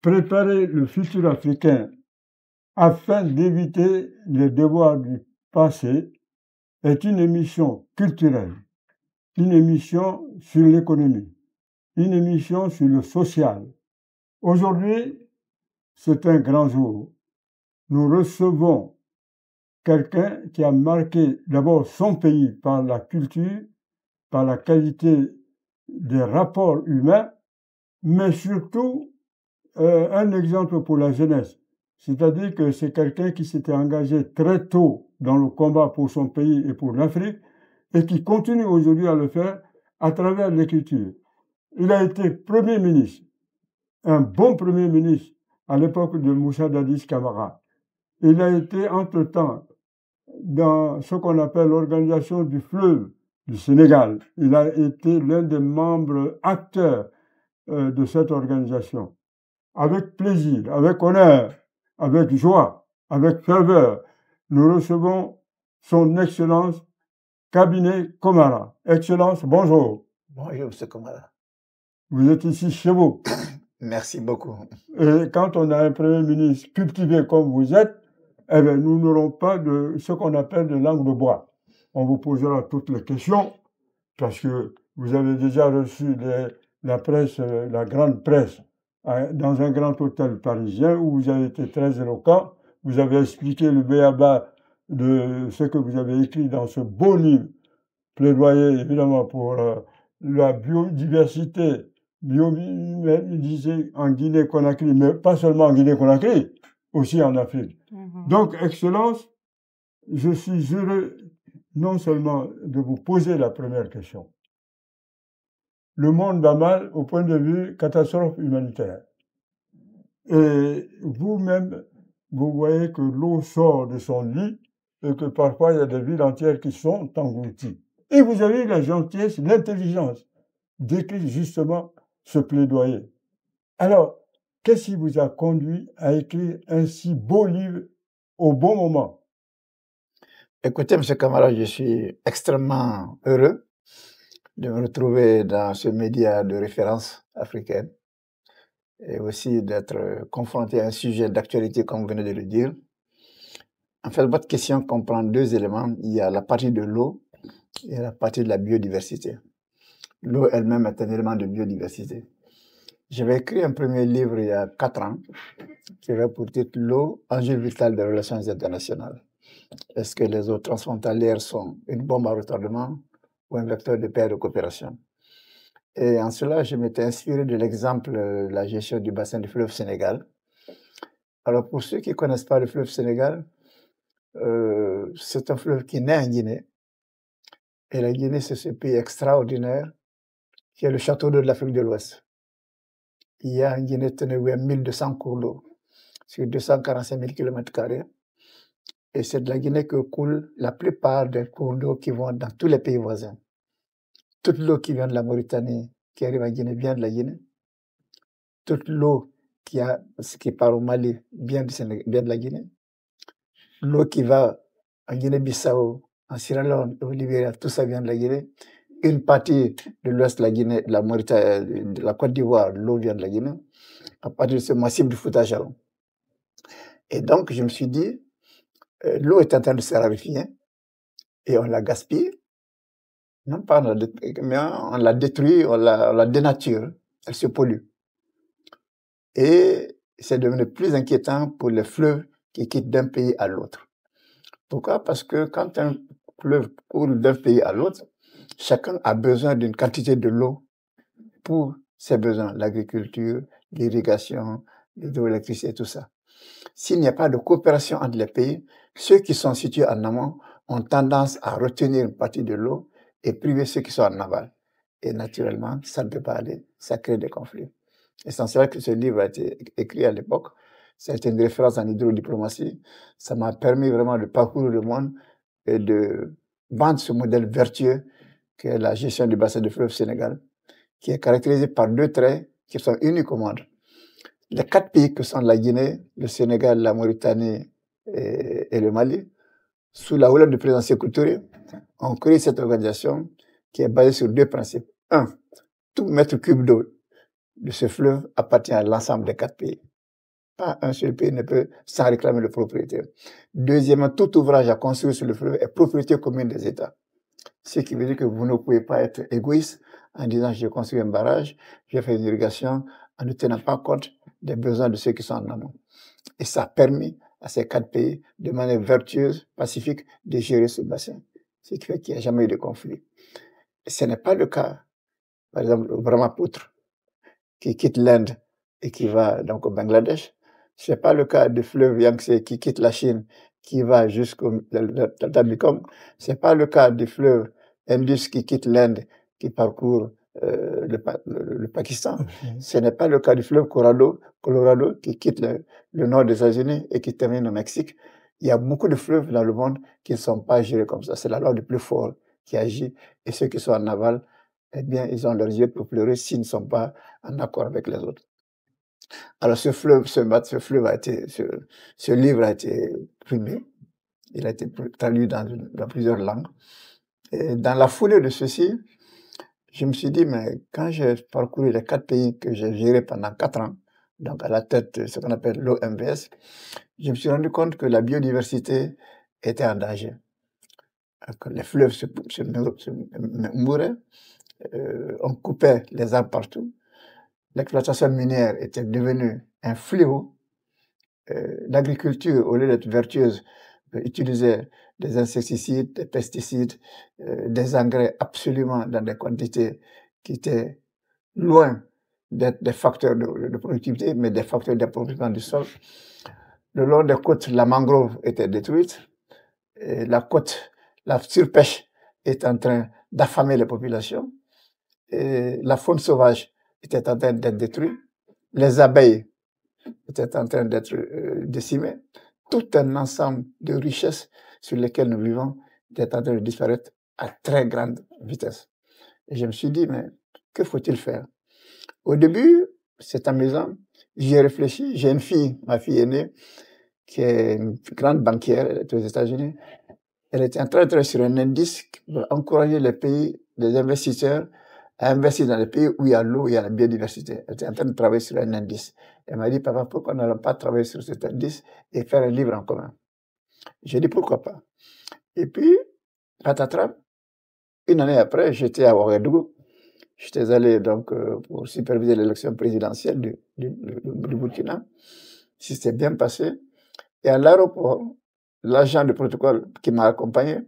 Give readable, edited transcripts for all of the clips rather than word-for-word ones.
préparer le futur africain afin d'éviter les devoirs du passé est une émission culturelle, une émission sur l'économie, une émission sur le social. Aujourd'hui, c'est un grand jour. Nous recevons quelqu'un qui a marqué d'abord son pays par la culture, par la qualité des rapports humains, mais surtout un exemple pour la jeunesse. C'est-à-dire que c'est quelqu'un qui s'était engagé très tôt dans le combat pour son pays et pour l'Afrique et qui continue aujourd'hui à le faire à travers l'écriture. Il a été Premier ministre, un bon Premier ministre à l'époque de Moussa Dadis Camara. Il a été entre-temps dans ce qu'on appelle l'organisation du fleuve du Sénégal. Il a été l'un des membres acteurs de cette organisation. Avec plaisir, avec honneur, avec joie, avec ferveur, nous recevons son Excellence Cabinet Komara. Excellence, bonjour. Bonjour, M. Komara. Vous êtes ici chez vous. Merci beaucoup. Et quand on a un Premier ministre cultivé comme vous êtes, eh bien, nous n'aurons pas de ce qu'on appelle de langue de bois. On vous posera toutes les questions parce que vous avez déjà reçu la presse, la grande presse, dans un grand hôtel parisien où vous avez été très éloquent. Vous avez expliqué le b.a.-ba de ce que vous avez écrit dans ce beau livre, plaidoyer évidemment pour la biodiversité, en Guinée-Conakry, mais pas seulement en Guinée-Conakry, aussi en Afrique. Donc, Excellence, je suis heureux non seulement de vous poser la première question. Le monde va mal au point de vue catastrophe humanitaire. Et vous-même, vous voyez que l'eau sort de son lit et que parfois il y a des villes entières qui sont englouties. Et vous avez eu la gentillesse, l'intelligence d'écrire justement ce plaidoyer. Alors, qu'est-ce qui vous a conduit à écrire un si beau livre au bon moment? Écoutez, M. Kamara, je suis extrêmement heureux de me retrouver dans ce média de référence africaine et aussi d'être confronté à un sujet d'actualité, comme vous venez de le dire. En fait, votre question comprend deux éléments. Il y a la partie de l'eau et la partie de la biodiversité. L'eau elle-même est un élément de biodiversité. J'avais écrit un premier livre il y a 4 ans qui avait pour titre « L'eau, enjeu vital des relations internationales ». Est-ce que les eaux transfrontalières sont une bombe à retardement ou un vecteur de paix et de coopération? Et en cela, je m'étais inspiré de l'exemple de la gestion du bassin du fleuve Sénégal. Alors, pour ceux qui ne connaissent pas le fleuve Sénégal, c'est un fleuve qui naît en Guinée. Et la Guinée, c'est ce pays extraordinaire qui est le château d'eau de l'Afrique de l'Ouest. Il y a en Guinée, tenez, 1200 cours d'eau sur 245 000 km². Et c'est de la Guinée que coule la plupart des cours d'eau qui vont dans tous les pays voisins. Toute l'eau qui vient de la Mauritanie, qui arrive en Guinée, vient de la Guinée. Toute l'eau qui part au Mali vient de la Guinée. L'eau qui va en Guinée-Bissau, en Sierra Leone, au Libéria, tout ça vient de la Guinée. Une partie de l'ouest de la Guinée, de la Mauritanie, de la Côte d'Ivoire, l'eau vient de la Guinée, à partir de ce massif du Fouta-Jalon. Et donc, je me suis dit, l'eau est en train de se raréfier et on la gaspille. Non pas mais on la détruit, on la dénature, elle se pollue. Et c'est devenu plus inquiétant pour les fleuves qui quittent d'un pays à l'autre. Pourquoi? Parce que quand un fleuve coule d'un pays à l'autre, chacun a besoin d'une quantité de l'eau pour ses besoins, l'agriculture, l'irrigation, l'hydroélectricité, tout ça. S'il n'y a pas de coopération entre les pays, ceux qui sont situés en amont ont tendance à retenir une partie de l'eau et priver ceux qui sont en aval. Et naturellement, ça ne peut pas aller, ça crée des conflits. Et c'est vrai que ce livre a été écrit à l'époque. C'était une référence en hydrodiplomatie. Ça m'a permis vraiment de parcourir le monde et de vendre ce modèle vertueux que est la gestion du bassin du fleuve Sénégal, qui est caractérisé par 2 traits qui sont uniques au monde. Les 4 pays que sont la Guinée, le Sénégal, la Mauritanie et le Mali, sous la houlette du président Sékou Touré, ont créé cette organisation qui est basée sur 2 principes. 1, tout mètre cube d'eau de ce fleuve appartient à l'ensemble des 4 pays. Pas un seul pays ne peut s'en réclamer le propriétaire. Deuxièmement, tout ouvrage à construire sur le fleuve est propriété commune des États. Ce qui veut dire que vous ne pouvez pas être égoïste en disant je construis un barrage, je fais une irrigation, en ne tenant pas compte des besoins de ceux qui sont en amont. Et ça a permis à ces 4 pays, de manière vertueuse, pacifique, de gérer ce bassin. Ce qui fait qu'il n'y a jamais eu de conflit. Et ce n'est pas le cas, par exemple, au Brahmapoutre, qui quitte l'Inde et qui va donc au Bangladesh. Ce n'est pas le cas du fleuve Yangtze qui quitte la Chine, qui va jusqu'au delta du Mekong. Ce n'est pas le cas du fleuve Indus qui quitte l'Inde, qui parcourt le Pakistan. Ce n'est pas le cas du fleuve Colorado qui quitte le nord des États-Unis et qui termine au Mexique. Il y a beaucoup de fleuves dans le monde qui ne sont pas gérés comme ça. C'est la loi du plus fort qui agit. Et ceux qui sont en aval, eh bien, ils ont leurs yeux pour pleurer s'ils ne sont pas en accord avec les autres. Alors, ce livre a été primé. Il a été traduit dans plusieurs langues. Et dans la foulée de ceci, je me suis dit, mais quand j'ai parcouru les 4 pays que j'ai gérés pendant 4 ans, donc à la tête de ce qu'on appelle l'OMVS, je me suis rendu compte que la biodiversité était en danger. Que les fleuves se mouraient, on coupait les arbres partout, l'exploitation minière était devenue un fléau, l'agriculture, au lieu d'être vertueuse, utilisait des insecticides, des pesticides, des engrais absolument dans des quantités qui étaient loin d'être des facteurs de productivité, mais des facteurs d'appauvrissement du sol. Le long des côtes, la mangrove était détruite, et la surpêche est en train d'affamer les populations, et la faune sauvage était en train d'être détruite, les abeilles étaient en train d'être décimées, tout un ensemble de richesses sur lesquelles nous vivons était en train de disparaître à très grande vitesse. Et je me suis dit, mais que faut-il faire? Au début, c'est amusant, j'y ai réfléchi, j'ai une fille, ma fille aînée, qui est une grande banquière, elle est aux États-Unis. Elle était en train de travailler sur un indice pour encourager les pays, les investisseurs, à investir dans les pays où il y a l'eau, il y a la biodiversité. Elle était en train de travailler sur un indice. Elle m'a dit, papa, pourquoi n'allons pas travailler sur cet indice et faire un livre en commun? J'ai dit, pourquoi pas? Et puis, patatras, une année après, j'étais à Ouagadougou. J'étais allé donc pour superviser l'élection présidentielle du Burkina. Si c'était bien passé. Et à l'aéroport, l'agent de protocole qui m'a accompagné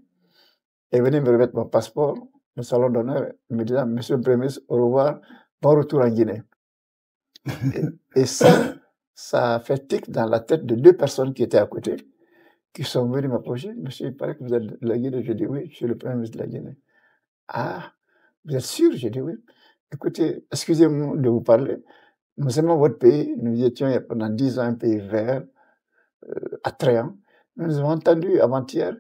est venu me remettre mon passeport, le salon d'honneur, me disant, Monsieur le Premier ministre, au revoir, bon retour en Guinée. et ça a fait tic dans la tête de 2 personnes qui étaient à côté, qui sont venus m'approcher. Monsieur, il paraît que vous êtes de la Guinée. Je dis oui, je suis le Premier ministre de la Guinée. Ah, vous êtes sûr? J'ai dit oui. Écoutez, excusez-moi de vous parler. Nous aimons votre pays. Nous étions pendant 10 ans un pays vert, attrayant. Nous avons entendu avant-hier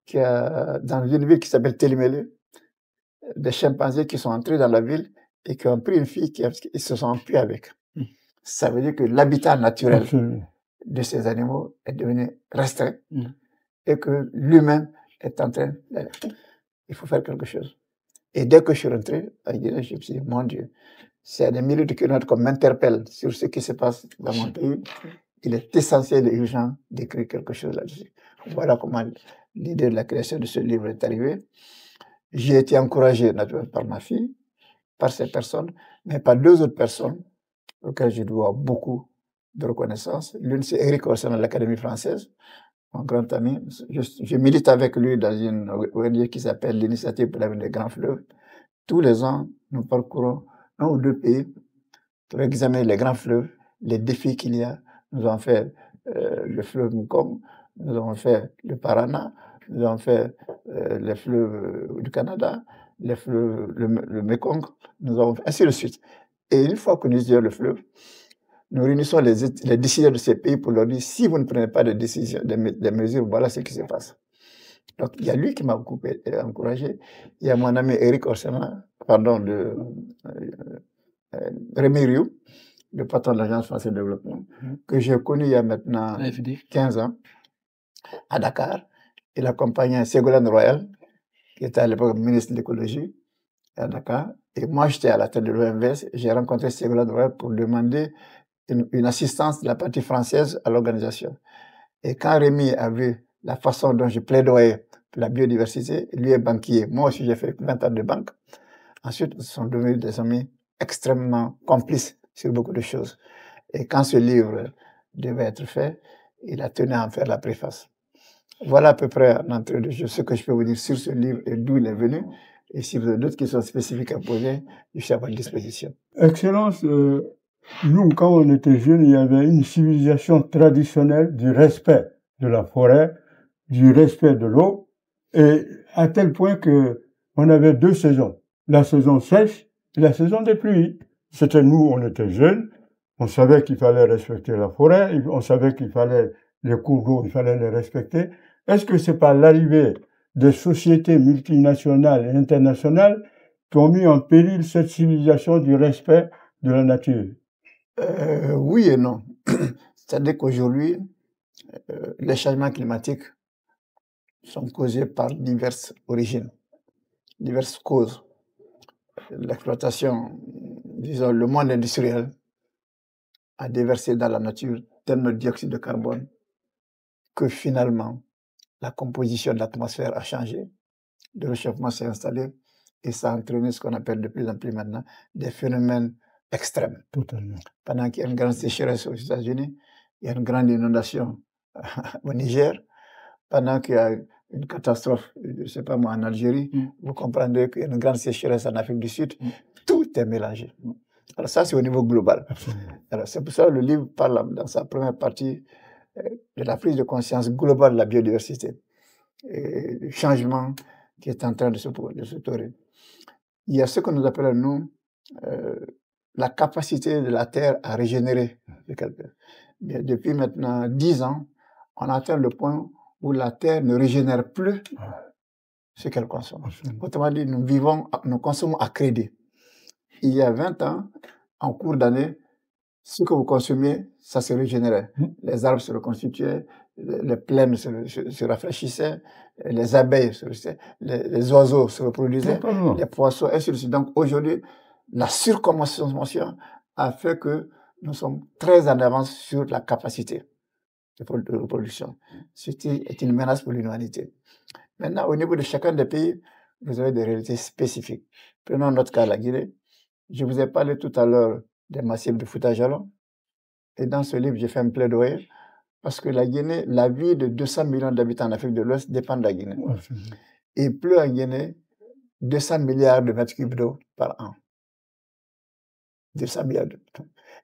qu'il y a dans une ville qui s'appelle Télimélé, des chimpanzés qui sont entrés dans la ville et qui ont pris une fille qui se sont enfuis avec. Ça veut dire que l'habitat naturel de ces animaux est devenu restreint et que l'humain est en train d'aller. Il faut faire quelque chose. Et dès que je suis rentré à Guinée, je me suis dit, mon Dieu, c'est à des milliers de kilomètres qu'on m'interpelle sur ce qui se passe dans mon pays. Il est essentiel et urgent d'écrire quelque chose là-dessus. Voilà comment l'idée de la création de ce livre est arrivée. J'ai été encouragé naturellement par ma fille, par ces personnes, mais par 2 autres personnes auxquelles je dois beaucoup de reconnaissance. L'une, c'est Éric Orsena de l'Académie française, mon grand ami. Je milite avec lui dans une ONG qui s'appelle l'Initiative pour l'avenir des grands fleuves. Tous les ans, nous parcourons 1 ou 2 pays pour examiner les grands fleuves, les défis qu'il y a. Nous avons fait le fleuve Mekong, nous avons fait le Parana, nous avons fait les fleuves du Canada, les fleuves, le Mekong, nous avons fait ainsi de suite. Et une fois que nous étudions le fleuve, nous réunissons les décideurs de ces pays pour leur dire, si vous ne prenez pas de décisions, des mesures, voilà ce qui se passe. Donc, il y a lui qui m'a beaucoup encouragé. Il y a mon ami Éric Orsena, Rémi Rioux, le patron de l'Agence française de développement, que j'ai connu il y a maintenant 15 ans, à Dakar. Il accompagnait Ségolène Royal, qui était à l'époque ministre de l'écologie, à Dakar. Et moi, j'étais à la tête de l'OMVS. J'ai rencontré Ségolène Royal pour demander une assistance de la partie française à l'organisation. Et quand Rémi a vu la façon dont je plaidoyais pour la biodiversité, lui est banquier. Moi aussi, j'ai fait 20 ans de banque. Ensuite, nous sommes devenus des amis extrêmement complices sur beaucoup de choses. Et quand ce livre devait être fait, il a tenu à en faire la préface. Voilà à peu près en entrée de jeu ce que je peux vous dire sur ce livre et d'où il est venu. Et si vous avez d'autres questions spécifiques à poser, je suis à votre disposition. Excellence, nous, quand on était jeunes, il y avait une civilisation traditionnelle du respect de la forêt, du respect de l'eau, et à tel point que on avait 2 saisons, la saison sèche et la saison des pluies. C'était nous, on était jeunes, on savait qu'il fallait respecter la forêt, on savait qu'il fallait les cours d'eau, il fallait les respecter. Est-ce que c'est par l'arrivée des sociétés multinationales et internationales qui ont mis en péril cette civilisation du respect de la nature? Oui et non. C'est-à-dire qu'aujourd'hui, les changements climatiques sont causés par diverses origines, diverses causes. L'exploitation, disons, le monde industriel a déversé dans la nature tellement de dioxyde de carbone que finalement, la composition de l'atmosphère a changé, le réchauffement s'est installé et ça a entraîné ce qu'on appelle de plus en plus maintenant des phénomènes extrêmes. Totalement. Pendant qu'il y a une grande sécheresse aux États-Unis, il y a une grande inondation au Niger, pendant qu'il y a une catastrophe, je ne sais pas moi, en Algérie, vous comprendrez qu'il y a une grande sécheresse en Afrique du Sud, tout est mélangé. Alors ça, c'est au niveau global. Absolument. Alors c'est pour ça que le livre parle dans sa première partie de la prise de conscience globale de la biodiversité et du changement qui est en train de s'opérer. Il y a ce que nous appelons, nous, la capacité de la Terre à régénérer. Depuis maintenant 10 ans, on atteint le point où la Terre ne régénère plus ce qu'elle consomme. Autrement dit, nous consommons à crédit. Il y a 20 ans, en cours d'année, ce que vous consommez, ça se régénérait. Les arbres se reconstituaient, les plaines se rafraîchissaient, les abeilles, les oiseaux se reproduisaient, les poissons, ainsi de suite. Donc aujourd'hui, la surconsommation a fait que nous sommes très en avance sur la capacité de reproduction. C'est une menace pour l'humanité. Maintenant, au niveau de chacun des pays, vous avez des réalités spécifiques. Prenons notre cas, la Guinée. Je vous ai parlé tout à l'heure des massifs de Fouta-Djallon. Et dans ce livre, j'ai fait un plaidoyer parce que la Guinée, la vie de 200 millions d'habitants en Afrique de l'Ouest dépend de la Guinée. Il pleut en Guinée 200 milliards de mètres cubes d'eau par an. 200 milliards de...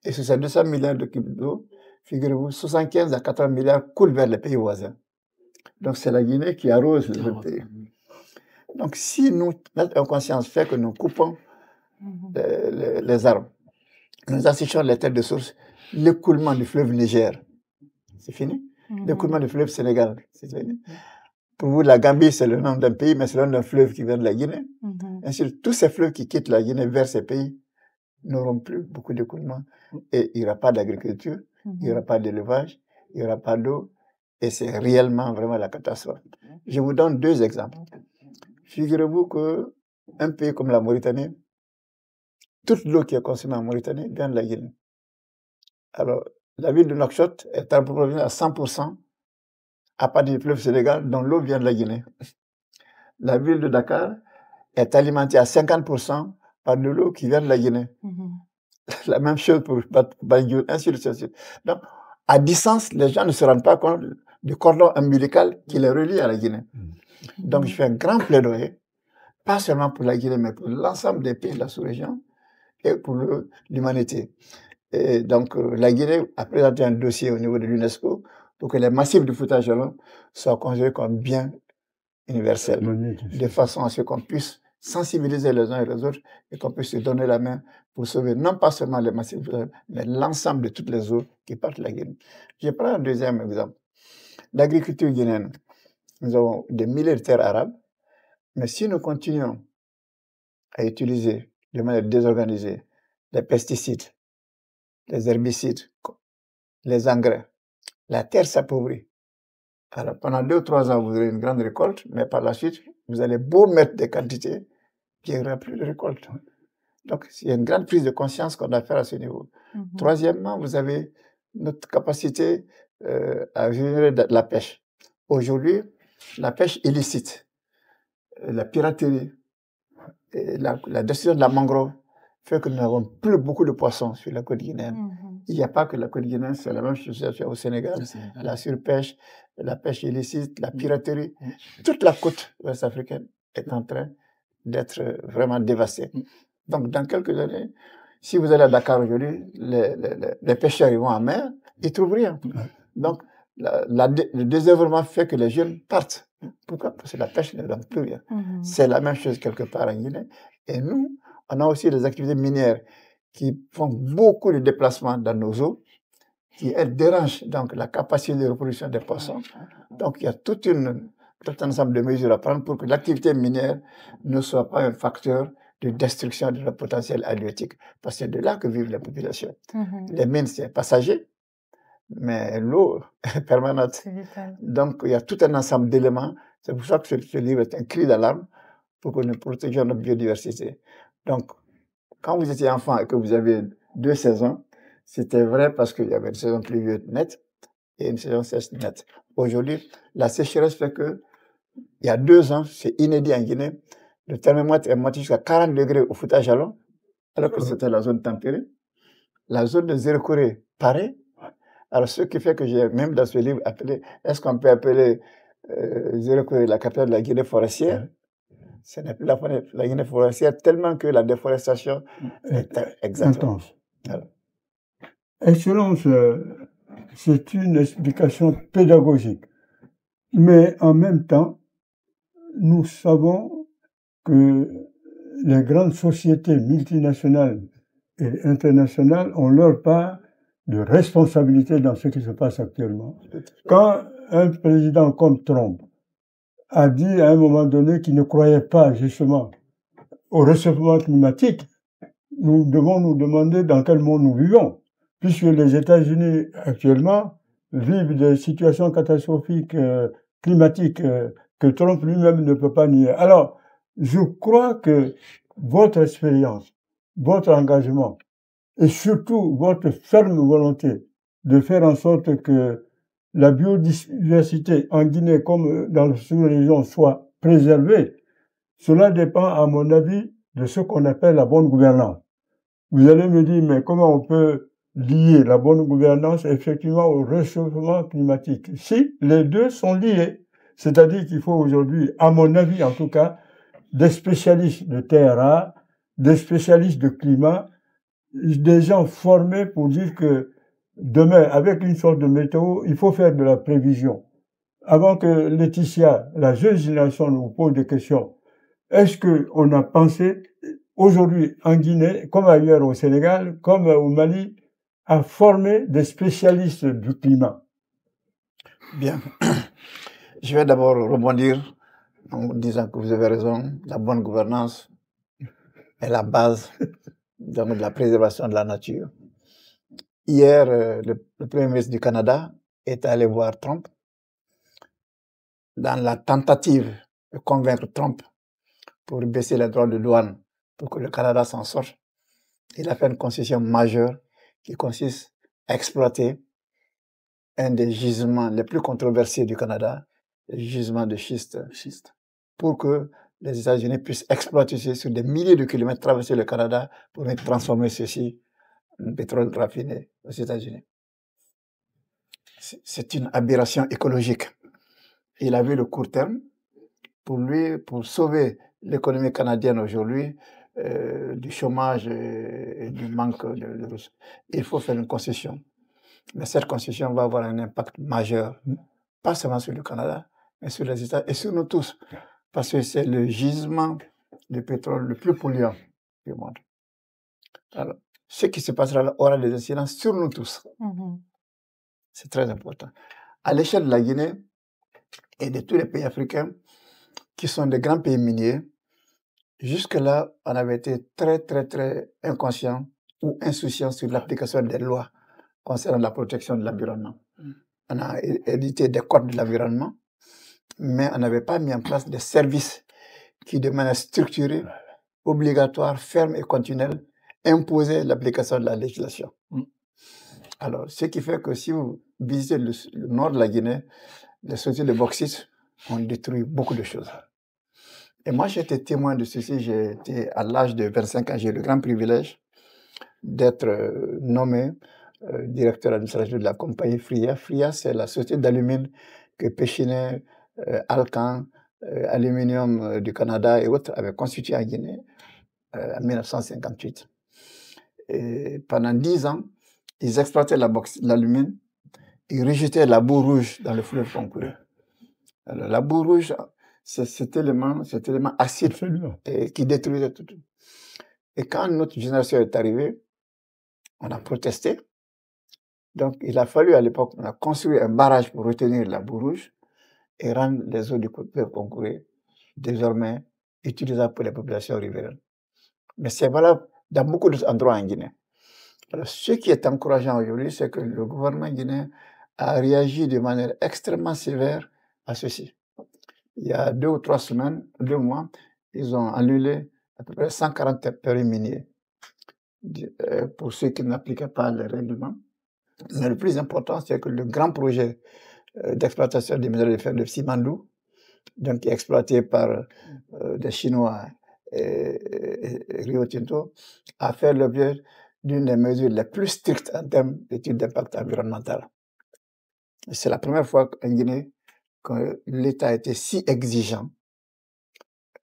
Et sur ces 200 milliards de cubes d'eau, figurez-vous, 75 à 80 milliards coulent vers les pays voisins. Donc c'est la Guinée qui arrose les autres pays. Donc si nous mettons en conscience fait que nous coupons les arbres, nous assistons les terres de source, l'écoulement du fleuve Niger, c'est fini. L'écoulement du fleuve Sénégal, c'est fini. Pour vous, la Gambie, c'est le nom d'un pays, mais c'est le nom d'un fleuve qui vient de la Guinée. Ainsi, tous ces fleuves qui quittent la Guinée vers ces pays n'auront plus beaucoup d'écoulement. Et il n'y aura pas d'agriculture, il n'y aura pas d'élevage, il n'y aura pas d'eau. Et c'est réellement, vraiment la catastrophe. Je vous donne 2 exemples. Figurez-vous qu'un pays comme la Mauritanie, toute l'eau qui est consommée en Mauritanie vient de la Guinée. Alors, la ville de Nouakchott est approvisionnée à 100% à partir du fleuve Sénégal, dont l'eau vient de la Guinée. La ville de Dakar est alimentée à 50% par de l'eau qui vient de la Guinée. La même chose pour Banjul, ainsi de suite. Donc, à distance, les gens ne se rendent pas compte du cordon ombilical qui les relie à la Guinée. Donc, je fais un grand plaidoyer, pas seulement pour la Guinée, mais pour l'ensemble des pays de la sous-région et pour l'humanité. Et donc, la Guinée a présenté un dossier au niveau de l'UNESCO pour que les massifs de Fouta-Djallon soient considérés comme biens universels, de façon à ce qu'on puisse sensibiliser les uns et les autres et qu'on puisse se donner la main pour sauver non pas seulement les massifs de Fouta-Djallon, mais l'ensemble de toutes les eaux qui partent de la Guinée. Je prends un deuxième exemple. L'agriculture guinéenne. Nous avons des milliers de terres arables, mais si nous continuons à utiliser de manière désorganisée les pesticides, les herbicides, les engrais, la terre s'appauvrit. Alors, pendant 2 ou 3 ans, vous aurez une grande récolte, mais par la suite, vous allez beau mettre des quantités, il n'y aura plus de récolte. Donc, il y a une grande prise de conscience qu'on doit faire à ce niveau. Troisièmement, vous avez notre capacité à générer de la pêche. Aujourd'hui, la pêche illicite, la piraterie, et la destruction de la mangrove fait que nous n'avons plus beaucoup de poissons sur la côte guinéenne. Il n'y a pas que la côte guinéenne, c'est la même chose au Sénégal. La surpêche, la pêche illicite, la piraterie, toute la côte ouest-africaine est en train d'être vraiment dévastée. Donc, dans quelques années, si vous allez à Dakar aujourd'hui, les pêcheurs ils vont en mer, ils ne trouvent rien. Donc, le désœuvrement fait que les jeunes partent. Pourquoi? Parce que la pêche ne donne plus rien. C'est la même chose quelque part en Guinée. Et nous, on a aussi des activités minières qui font beaucoup de déplacements dans nos eaux, qui dérangent donc la capacité de reproduction des poissons. Donc, il y a tout un ensemble de mesures à prendre pour que l'activité minière ne soit pas un facteur de destruction de notre potentiel halieutique. Parce que c'est de là que vivent les populations. Les mines, c'est passager, mais l'eau est permanente. Donc, il y a tout un ensemble d'éléments. C'est pour ça que ce livre est un cri d'alarme pour que nous protégions notre biodiversité. Donc, quand vous étiez enfant et que vous avez 2 saisons, c'était vrai parce qu'il y avait une saison pluvieuse nette et une saison sèche nette. Aujourd'hui, la sécheresse fait que, il y a 2 ans, c'est inédit en Guinée, le thermomètre est monté jusqu'à 40 degrés au Fouta-Jalon, alors que c'était la zone tempérée. La zone de Zéro Corée, pareil. Alors, ce qui fait que j'ai même dans ce livre appelé, est-ce qu'on peut appeler Zéro Corée la capitale de la Guinée forestière? Ce n'est plus la Guinée forestière tellement que la déforestation est exactement. Intense. Excellence, c'est une explication pédagogique. Mais en même temps, nous savons que les grandes sociétés multinationales et internationales ont leur part de responsabilité dans ce qui se passe actuellement. Quand un président comme Trump a dit à un moment donné qu'il ne croyait pas justement au réchauffement climatique, nous devons nous demander dans quel monde nous vivons, puisque les États-Unis actuellement vivent des situations catastrophiques climatiques que Trump lui-même ne peut pas nier. Alors, je crois que votre expérience, votre engagement et surtout votre ferme volonté de faire en sorte que la biodiversité en Guinée comme dans la sous-région soit préservée, cela dépend, à mon avis, de ce qu'on appelle la bonne gouvernance. Vous allez me dire, mais comment on peut lier la bonne gouvernance effectivement au réchauffement climatique? Si, les deux sont liés. C'est-à-dire qu'il faut aujourd'hui, à mon avis en tout cas, des spécialistes de terres rares, des spécialistes de climat, des gens formés pour dire que demain, avec une sorte de météo, il faut faire de la prévision. Avant que Laetitia, la jeune génération, nous pose des questions, est-ce qu'on a pensé aujourd'hui en Guinée, comme ailleurs au Sénégal, comme au Mali, à former des spécialistes du climat? Bien. Je vais d'abord rebondir en disant que vous avez raison, la bonne gouvernance est la base de la préservation de la nature. Hier, le Premier ministre du Canada est allé voir Trump dans la tentative de convaincre Trump pour baisser les droits de douane pour que le Canada s'en sorte. Il a fait une concession majeure qui consiste à exploiter un des gisements les plus controversés du Canada, le gisement de schiste, pour que les États-Unis puissent exploiter ceci sur des milliers de kilomètres, traverser le Canada pour transformer ceci en pétrole raffiné aux États-Unis. C'est une aberration écologique. Il a vu le court terme. Pour lui, pour sauver l'économie canadienne aujourd'hui, du chômage et du manque de ressources, il faut faire une concession. Mais cette concession va avoir un impact majeur, pas seulement sur le Canada, mais sur les États et sur nous tous, parce que c'est le gisement de pétrole le plus polluant du monde. Alors, ce qui se passera là aura des incidences sur nous tous. C'est très important. À l'échelle de la Guinée et de tous les pays africains, qui sont des grands pays miniers, jusque-là, on avait été très inconscient ou insouciant sur l'application des lois concernant la protection de l'environnement. On a édité des codes de l'environnement, mais on n'avait pas mis en place des services qui, de manière structurée, obligatoire, ferme et continuelle, imposaient l'application de la législation. Alors, ce qui fait que si vous visitez le nord de la Guinée, les sociétés de bauxite ont détruit beaucoup de choses. Et moi, j'ai été témoin de ceci. J'ai été, à l'âge de 25 ans, j'ai eu le grand privilège d'être nommé directeur administratif de la compagnie FRIA. FRIA, c'est la société d'alumine que Péchinet, Alcan, Aluminium du Canada et autres avaient constitué en Guinée en 1958. Et pendant 10 ans, ils exploitaient l'alumine, ils rejetaient la boue rouge dans le fleuve Concouré. Alors, la boue rouge, c'est cet élément acide qui détruisait tout. Et quand notre génération est arrivée, on a protesté. Donc, il a fallu à l'époque, on a construit un barrage pour retenir la boue rouge et rendre les eaux du fleuve Concouré désormais utilisables pour les populations riveraines. Mais c'est valable dans beaucoup d'autres endroits en Guinée. Alors, ce qui est encourageant aujourd'hui, c'est que le gouvernement guinéen a réagi de manière extrêmement sévère à ceci. Il y a 2 ou 3 semaines, 2 mois, ils ont annulé à peu près 140 permis miniers pour ceux qui n'appliquaient pas les règlements. Mais le plus important, c'est que le grand projet d'exploitation des minerais de fer de Simandou, donc qui est exploité par des Chinois et Rio Tinto, a fait l'objet d'une des mesures les plus strictes en termes d'études d'impact environnemental. C'est la première fois en Guinée que l'État a été si exigeant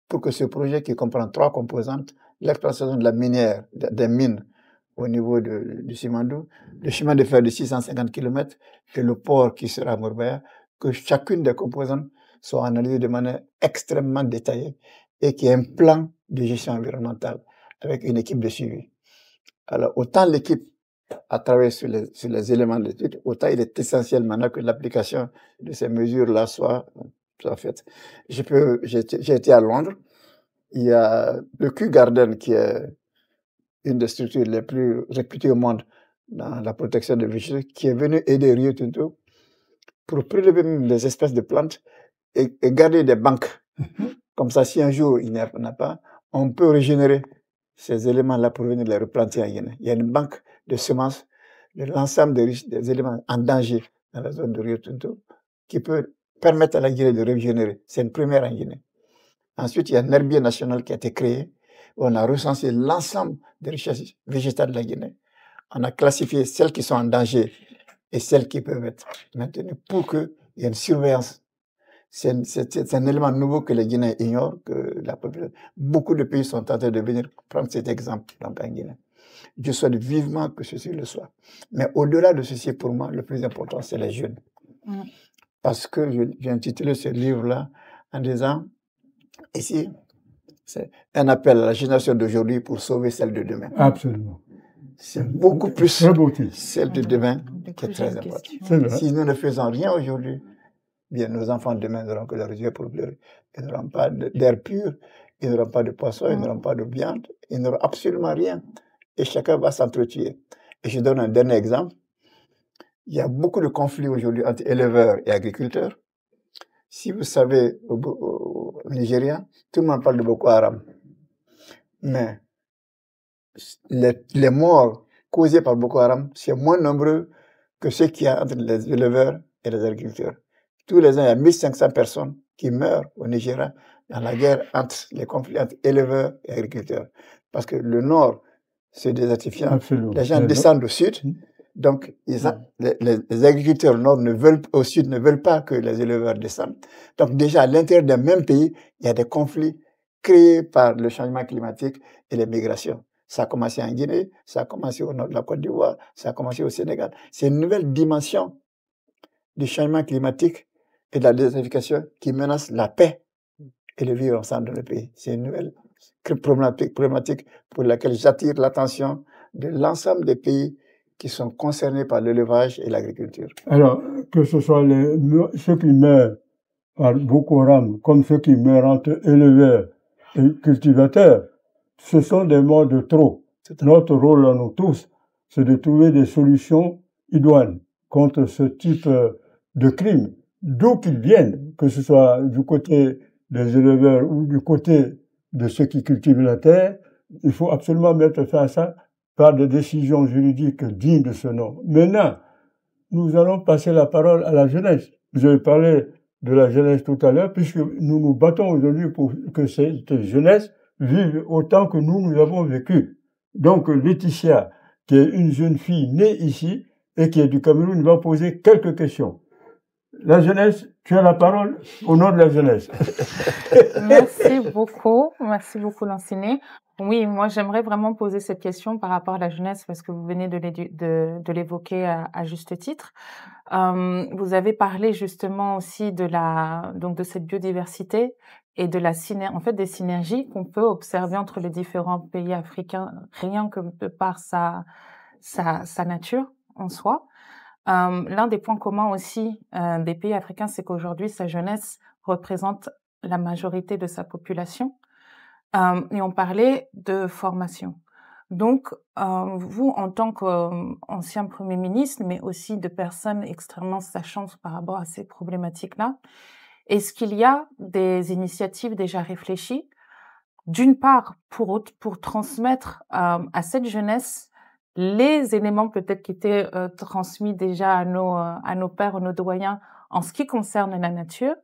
pour que ce projet qui comprend 3 composantes, l'exploitation de la minière, des mines au niveau du Simandou, le chemin de fer de 650 km et le port qui sera à Morbaya, que chacune des composantes soit analysée de manière extrêmement détaillée et qu'il y ait un plan de gestion environnementale avec une équipe de suivi. Alors, autant l'équipe a travaillé sur les éléments de l'étude, autant il est essentiel maintenant que l'application de ces mesures-là soit faite. J'ai été à Londres. Il y a le Kew Garden, qui est une des structures les plus réputées au monde dans la protection des végétaux, qui est venu aider Rio Tinto pour prélever des espèces de plantes et garder des banques. Comme ça, si un jour il n'y en a pas, on peut régénérer ces éléments-là pour venir les replanter en Guinée. Il y a une banque de semences de l'ensemble des éléments en danger dans la zone de Rio Tinto qui peut permettre à la Guinée de régénérer. C'est une première en Guinée. Ensuite, il y a un herbier national qui a été créé où on a recensé l'ensemble des richesses végétales de la Guinée. On a classifié celles qui sont en danger et celles qui peuvent être maintenues pour qu'il y ait une surveillance. C'est un élément nouveau que les Guinéens ignorent, que beaucoup de pays sont en train de venir prendre cet exemple en Guinée. Je souhaite vivement que ceci le soit. Mais au-delà de ceci, pour moi, le plus important, c'est les jeunes. Parce que j'ai intitulé ce livre-là en disant, ici, c'est un appel à la génération d'aujourd'hui pour sauver celle de demain. Absolument. C'est beaucoup plus celle de demain qui est très importante. Si nous ne faisons rien aujourd'hui, bien nos enfants demain n'auront que leurs yeux pour pleurer. Ils n'auront pas d'air pur, ils n'auront pas de poisson, ils n'auront pas de viande, ils n'auront absolument rien. Et chacun va s'entretuer. Et je donne un dernier exemple. Il y a beaucoup de conflits aujourd'hui entre éleveurs et agriculteurs. Si vous savez, au Nigeria, tout le monde parle de Boko Haram. Mais les morts causés par Boko Haram, c'est moins nombreux que ceux qu'il y a entre les éleveurs et les agriculteurs. Tous les ans, il y a 1500 personnes qui meurent au Nigeria dans la guerre entre les conflits entre éleveurs et agriculteurs. Parce que le nord se désertifiant, absolument, les gens descendent au sud. Donc, les agriculteurs au sud ne veulent pas que les éleveurs descendent. Donc, déjà, à l'intérieur d'un même pays, il y a des conflits créés par le changement climatique et les migrations. Ça a commencé en Guinée, ça a commencé au nord de la Côte d'Ivoire, ça a commencé au Sénégal. C'est une nouvelle dimension du changement climatique et de la désertification qui menace la paix et le vivre ensemble dans le pays. C'est une nouvelle problématique pour laquelle j'attire l'attention de l'ensemble des pays qui sont concernés par l'élevage et l'agriculture. Alors, que ce soit ceux qui meurent par Boko Haram, comme ceux qui meurent entre éleveurs et cultivateurs, ce sont des morts de trop. Notre rôle à nous tous, c'est de trouver des solutions idoines contre ce type de crime, d'où qu'ils viennent, que ce soit du côté des éleveurs ou du côté de ceux qui cultivent la terre. Il faut absolument mettre fin à ça par des décisions juridiques dignes de ce nom. Maintenant, nous allons passer la parole à la jeunesse. Vous avez parlé de la jeunesse tout à l'heure, puisque nous nous battons aujourd'hui pour que cette jeunesse vive autant que nous avons vécu. Donc, Laetitia, qui est une jeune fille née ici et qui est du Cameroun, va poser quelques questions. La jeunesse, tu as la parole au nom de la jeunesse. Merci beaucoup, Lanciné. Oui, moi j'aimerais vraiment poser cette question par rapport à la jeunesse parce que vous venez de l'évoquer à juste titre. Vous avez parlé justement aussi de cette biodiversité et de des synergies qu'on peut observer entre les différents pays africains, rien que de par sa nature en soi. L'un des points communs aussi des pays africains, c'est qu'aujourd'hui, sa jeunesse représente la majorité de sa population. Et on parlait de formation. Donc, vous, en tant qu'ancien Premier ministre, mais aussi de personnes extrêmement sachantes par rapport à ces problématiques-là, est-ce qu'il y a des initiatives déjà réfléchies, d'une part, pour transmettre à cette jeunesse les éléments peut-être qui étaient transmis déjà à nos pères, nos doyens en ce qui concerne la nature,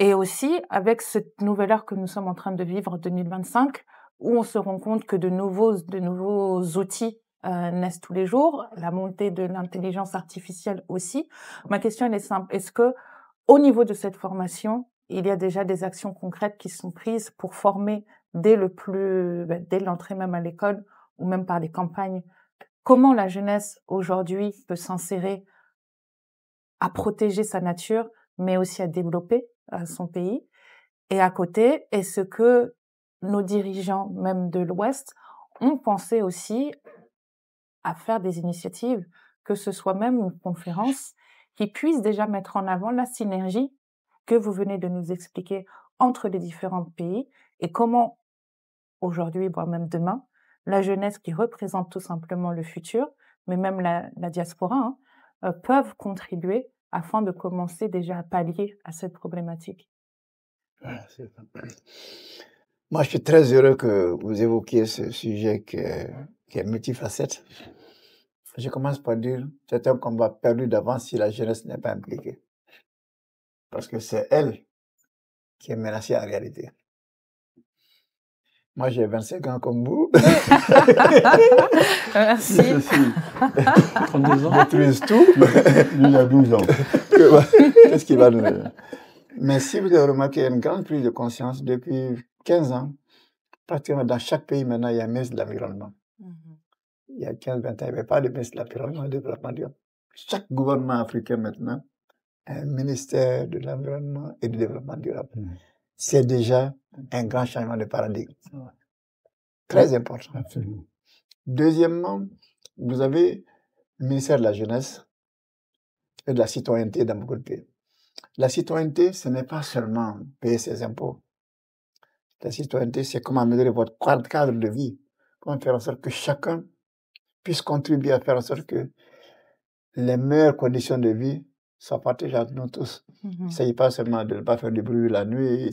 et aussi avec cette nouvelle ère que nous sommes en train de vivre, 2025, où on se rend compte que de nouveaux outils naissent tous les jours, la montée de l'intelligence artificielle aussi. Ma question elle est simple, est-ce que au niveau de cette formation, il y a déjà des actions concrètes qui sont prises pour former dès l'entrée même à l'école ou même par des campagnes, comment la jeunesse aujourd'hui peut s'insérer à protéger sa nature, mais aussi à développer son pays. Et à côté, est-ce que nos dirigeants, même de l'Ouest, ont pensé aussi à faire des initiatives, que ce soit même une conférence, qui puisse déjà mettre en avant la synergie que vous venez de nous expliquer entre les différents pays et comment aujourd'hui, voire même demain, la jeunesse qui représente tout simplement le futur, mais même la diaspora, peuvent contribuer afin de commencer déjà à pallier à cette problématique. Moi, je suis très heureux que vous évoquiez ce sujet qui est multifacette. Je commence par dire, c'est un combat perdu d'avance si la jeunesse n'est pas impliquée. Parce que c'est elle qui est menacée en réalité. Moi, j'ai 25 ans comme vous. Merci. Détruisent tout. Il a 12 ans. Qu'est-ce qu'il va nous dire? Mais si vous avez remarqué, il y a une grande prise de conscience depuis 15 ans. Pratiquement dans chaque pays, maintenant, il y a un ministre de l'Environnement. Il y a 15-20 ans, il n'y avait pas de ministre de l'Environnement et de développement durable. Chaque gouvernement africain, maintenant, a un ministère de l'Environnement et du développement durable. C'est déjà un grand changement de paradigme. Très important. Absolument. Deuxièmement, vous avez le ministère de la Jeunesse et de la citoyenneté dans beaucoup de pays. La citoyenneté, ce n'est pas seulement payer ses impôts. La citoyenneté, c'est comment améliorer votre cadre de vie, comment faire en sorte que chacun puisse contribuer à faire en sorte que les meilleures conditions de vie soient partagées entre nous tous. Il ne s'agit pas seulement de ne pas faire du bruit la nuit,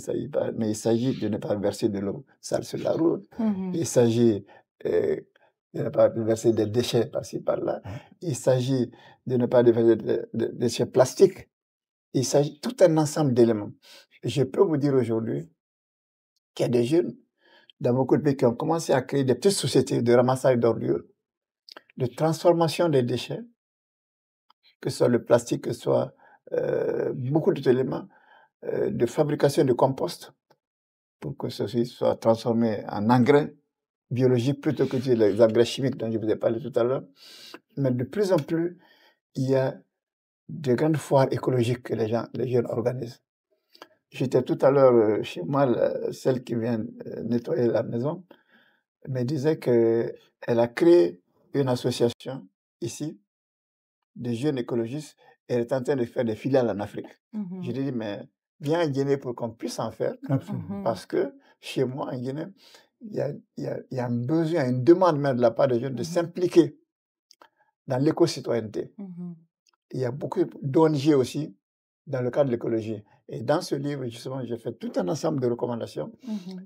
mais il s'agit de ne pas verser de l'eau sale sur la route, il s'agit de ne pas verser des déchets par-ci, par-là, il s'agit de ne pas verser des déchets plastiques, il s'agit de tout un ensemble d'éléments. Je peux vous dire aujourd'hui qu'il y a des jeunes dans beaucoup de pays qui ont commencé à créer des petites sociétés de ramassage d'ordures, de transformation des déchets, que ce soit le plastique, que ce soit beaucoup d'autres éléments, de fabrication de compost, pour que ceci soit transformé en engrais biologiques plutôt que les engrais chimiques dont je vous ai parlé tout à l'heure. Mais de plus en plus, il y a de grandes foires écologiques que les jeunes organisent. J'étais tout à l'heure chez moi, celle qui vient nettoyer la maison me disait qu'elle a créé une association ici de jeunes écologistes et elle est en train de faire des filiales en Afrique. Je lui ai dit, mais viens en Guinée pour qu'on puisse en faire. Parce que chez moi, en Guinée, il y a un besoin, une demande même de la part des jeunes de s'impliquer dans l'éco-citoyenneté. Il y a beaucoup d'ONG aussi dans le cadre de l'écologie. Et dans ce livre, justement, j'ai fait tout un ensemble de recommandations.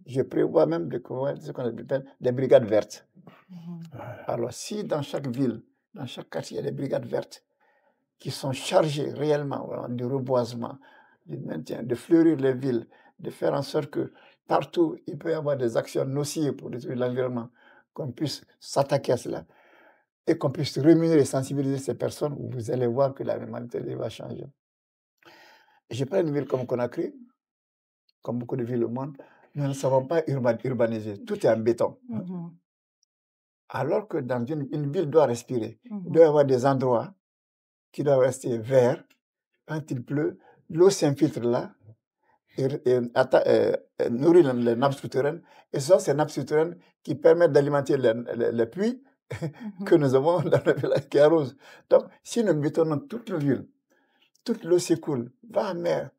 Je prévois même de créer ce qu'on appelle des brigades vertes. Alors, si dans chaque ville, dans chaque quartier, il y a des brigades vertes qui sont chargées réellement voilà, du reboisement, du maintien, de fleurir les villes, de faire en sorte que partout, il peut y avoir des actions nocives pour détruire l'environnement, qu'on puisse s'attaquer à cela et qu'on puisse rémunérer et sensibiliser ces personnes, vous allez voir que la mentalité va changer. Je prends une ville comme Conakry, comme beaucoup de villes au monde, nous ne savons pas urbaniser. Tout est en béton. Alors que dans une ville doit respirer. Il doit y avoir des endroits qui doivent rester verts. Quand il pleut, l'eau s'infiltre là et nourrit les nappes souterraines. Et ce sont ces nappes souterraines qui permettent d'alimenter les puits que nous avons dans le village qui arrosent. Donc, si nous bétonnons toute la ville, toute l'eau s'écoule, va en mer.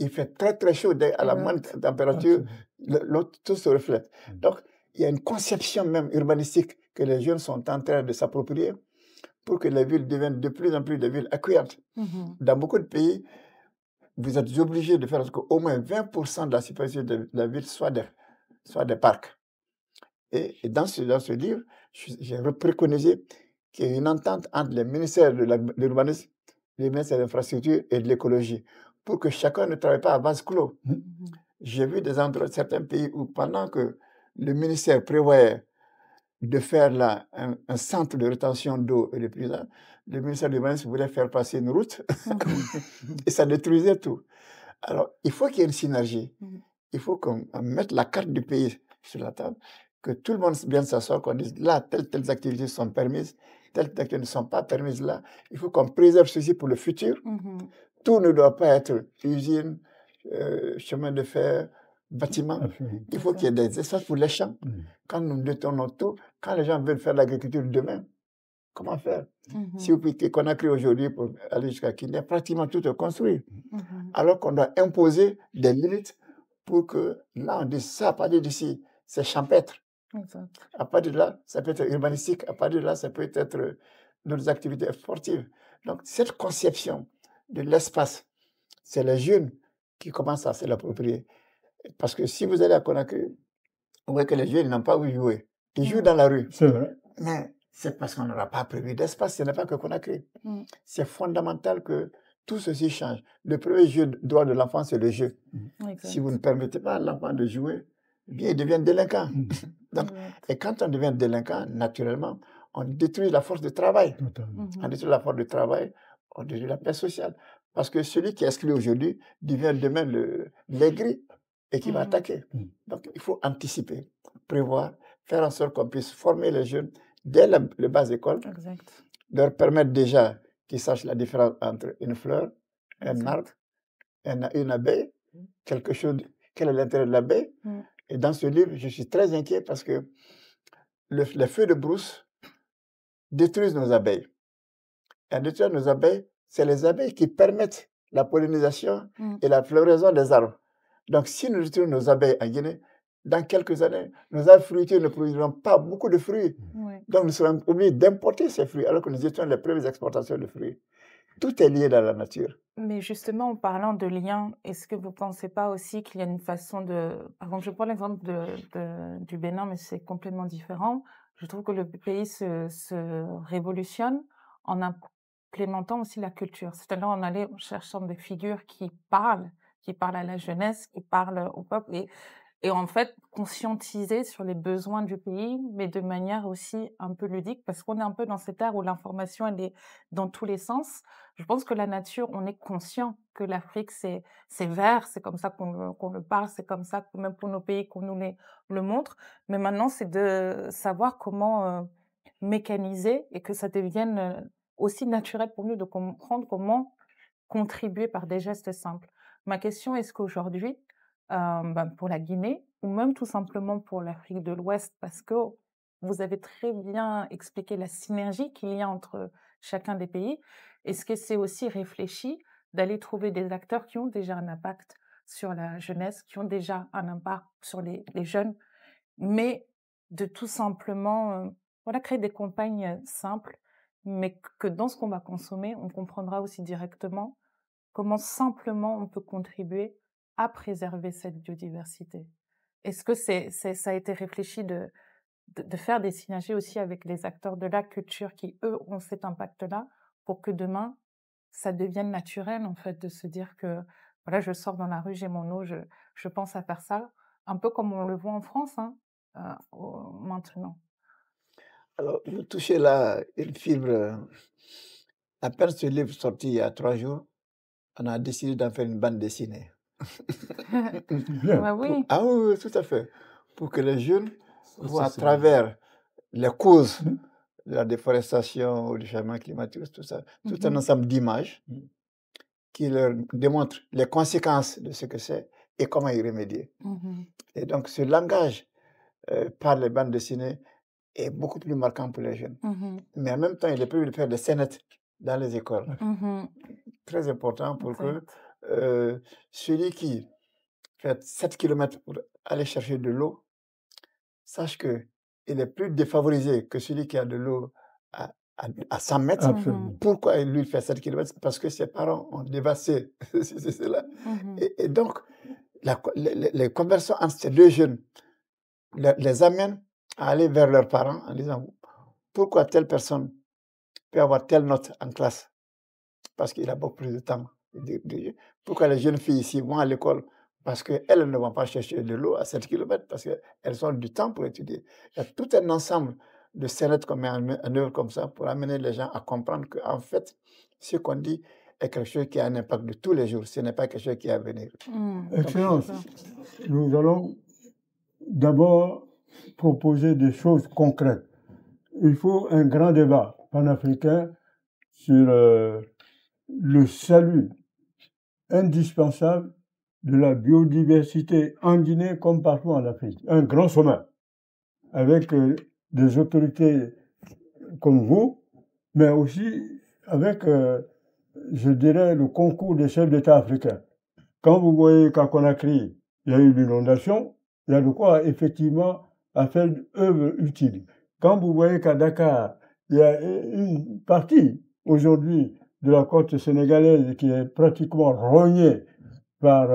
Il fait très très chaud à la moindre température, l'eau tout se reflète. Donc, il y a une conception même urbanistique que les jeunes sont en train de s'approprier pour que les villes deviennent de plus en plus des villes accueillantes. Dans beaucoup de pays, vous êtes obligés de faire en sorte qu'au moins 20% de la superficie de la ville soit des parcs. Et dans ce livre, j'ai préconisé qu'il y ait une entente entre les ministères de l'urbanisme, les ministères de l'infrastructure et de l'écologie, pour que chacun ne travaille pas à vase clos. J'ai vu des endroits, certains pays où pendant que le ministère prévoyait de faire là un centre de rétention d'eau et de prison, le ministère de l'urbanisme voulait faire passer une route et ça détruisait tout. Alors, il faut qu'il y ait une synergie. Il faut qu'on mette la carte du pays sur la table, que tout le monde vienne s'asseoir, qu'on dise là, telles activités sont permises, telles activités ne sont pas permises là. Il faut qu'on préserve ceci pour le futur. Tout ne doit pas être usine, chemin de fer, bâtiment. Il faut qu'il y ait des espaces pour les champs. Quand nous détournons tout, quand les gens veulent faire l'agriculture demain, comment faire? Si vous piquez Conakry aujourd'hui pour aller jusqu'à Kenya, pratiquement tout est construit. Alors qu'on doit imposer des limites pour que là, on dise ça, à partir d'ici, c'est champêtre. À partir de là, ça peut être urbanistique. À partir de là, ça peut être nos activités sportives. Donc, cette conception de l'espace, c'est les jeunes qui commencent à se l'approprier. Parce que si vous allez à Conakry, vous voyez que les jeunes n'ont pas où jouer. Ils jouent dans la rue. C'est vrai. Mais c'est parce qu'on n'aura pas prévu d'espace. Ce n'est pas que Conakry. C'est fondamental que tout ceci change. Le premier droit de l'enfant, c'est le jeu. Si vous ne permettez pas à l'enfant de jouer, eh bien, il devient délinquant. Donc, et quand on devient délinquant, naturellement, on détruit la force de travail. On détruit la force de travail, on détruit la paix sociale. Parce que celui qui est exclu aujourd'hui devient demain l'aigri et qui va attaquer. Donc, il faut anticiper, prévoir, faire en sorte qu'on puisse former les jeunes dès les bases écoles, leur permettre déjà qu'ils sachent la différence entre une fleur, un arbre, une abeille, quelque chose, quel est l'intérêt de l'abeille. Et dans ce livre, je suis très inquiet parce que les feux de brousse détruisent nos abeilles. Et à détruire nos abeilles, c'est les abeilles qui permettent la pollinisation et la floraison des arbres. Donc, si nous détruisons nos abeilles en Guinée, dans quelques années, nos arbres fruitiers ne produiront pas beaucoup de fruits. Donc, nous serons obligés d'importer ces fruits alors que nous étions les premières exportations de fruits. Tout est lié dans la nature. Mais justement, en parlant de liens, est-ce que vous ne pensez pas aussi qu'il y a une façon de... Par exemple, je prends l'exemple du Bénin, mais c'est complètement différent. Je trouve que le pays se révolutionne en implémentant aussi la culture. C'est-à-dire en allant cherchant des figures qui parlent à la jeunesse, qui parlent au peuple et en fait conscientiser sur les besoins du pays, mais de manière aussi un peu ludique, parce qu'on est un peu dans cette ère où l'information elle est dans tous les sens. Je pense que la nature, on est conscient que l'Afrique c'est vert, c'est comme ça qu'on le parle, c'est comme ça que même pour nos pays qu'on nous le montre. Mais maintenant, c'est de savoir comment mécaniser et que ça devienne aussi naturel pour nous de comprendre comment contribuer par des gestes simples. Ma question est-ce qu'aujourd'hui, pour la Guinée ou même tout simplement pour l'Afrique de l'Ouest, parce que vous avez très bien expliqué la synergie qu'il y a entre chacun des pays. Est-ce que c'est aussi réfléchi d'aller trouver des acteurs qui ont déjà un impact sur la jeunesse, qui ont déjà un impact sur les jeunes, mais de tout simplement voilà, créer des campagnes simples, mais que dans ce qu'on va consommer, on comprendra aussi directement comment simplement on peut contribuer à préserver cette biodiversité. Est-ce que ça a été réfléchi de faire des synergies aussi avec les acteurs de la culture qui, eux, ont cet impact-là, pour que demain, ça devienne naturel, en fait, de se dire que, voilà, je sors dans la rue, j'ai mon eau, je pense à faire ça, un peu comme on le voit en France, hein, maintenant. Alors, vous touchez là une fibre. À peine ce livre sorti il y a 3 jours, on a décidé d'en faire une bande dessinée. Bien. Bah oui. Ah oui, oui, tout à fait. Pour que les jeunes voient à c'est travers les causes Mhm. de la déforestation ou du changement climatique, tout ça, tout un Mhm. ensemble d'images qui leur démontrent les conséquences de ce que c'est et comment y remédier. Mhm. Et donc, ce langage par les bandes dessinées est beaucoup plus marquant pour les jeunes. Mhm. Mais en même temps, il est prévu de faire des scénettes dans les écoles. Mhm. Très important pour que Exact. celui qui fait 7 km pour aller chercher de l'eau sache qu'il est plus défavorisé que celui qui a de l'eau à 100 mètres. Absolument. Pourquoi lui fait 7 km? Parce que ses parents ont dévasté cela. Mhm. Et donc, les conversations entre ces deux jeunes les amènent à aller vers leurs parents en disant pourquoi telle personne peut avoir telle note en classe? Parce qu'il a beaucoup plus de temps. Pourquoi les jeunes filles ici vont à l'école? Parce qu'elles ne vont pas chercher de l'eau à 7 km, parce qu'elles ont du temps pour étudier. Il y a tout un ensemble de scénettes qu'on met en œuvre comme ça pour amener les gens à comprendre qu'en fait, ce qu'on dit est quelque chose qui a un impact de tous les jours. Ce n'est pas quelque chose qui est à venir. Excellence, nous allons d'abord proposer des choses concrètes. Il faut un grand débat panafricain sur le salut indispensable de la biodiversité en Guinée comme partout en Afrique. Un grand sommet avec des autorités comme vous, mais aussi avec, je dirais, le concours des chefs d'État africains. Quand vous voyez qu'à Conakry, il y a eu l'inondation, il y a de quoi effectivement à faire une œuvre utile. Quand vous voyez qu'à Dakar, il y a une partie aujourd'hui de la côte sénégalaise qui est pratiquement rognée par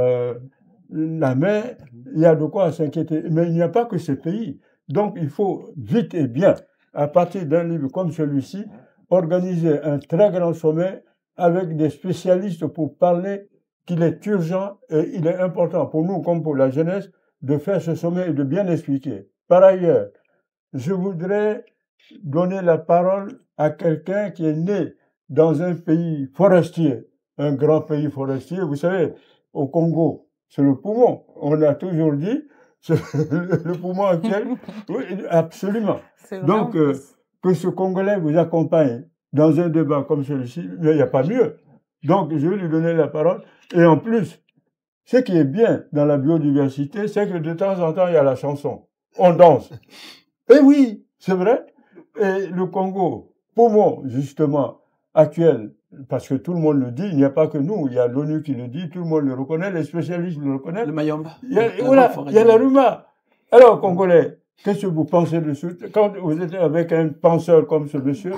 la mer, il y a de quoi s'inquiéter. Mais il n'y a pas que ce pays. Donc il faut vite et bien, à partir d'un livre comme celui-ci, organiser un très grand sommet avec des spécialistes pour parler qu'il est urgent et il est important pour nous comme pour la jeunesse de faire ce sommet et de bien expliquer. Par ailleurs, je voudrais donner la parole à quelqu'un qui est né dans un pays forestier, un grand pays forestier. Vous savez, au Congo, c'est le poumon. On a toujours dit, c'est le poumon actuel. Oui, absolument. Donc, que ce Congolais vous accompagne dans un débat comme celui-ci, il n'y a pas mieux. Donc, je vais lui donner la parole. Et en plus, ce qui est bien dans la biodiversité, c'est que de temps en temps, il y a la chanson. On danse. Et oui, c'est vrai. Et le Congo, poumon, justement, actuel, parce que tout le monde le dit, il n'y a pas que nous, il y a l'ONU qui le dit, tout le monde le reconnaît, les spécialistes le reconnaissent. Le Mayomba. Il y a la Ruma. Alors, Congolais, qu'est-ce que vous pensez de ce... Quand vous êtes avec un penseur comme ce monsieur,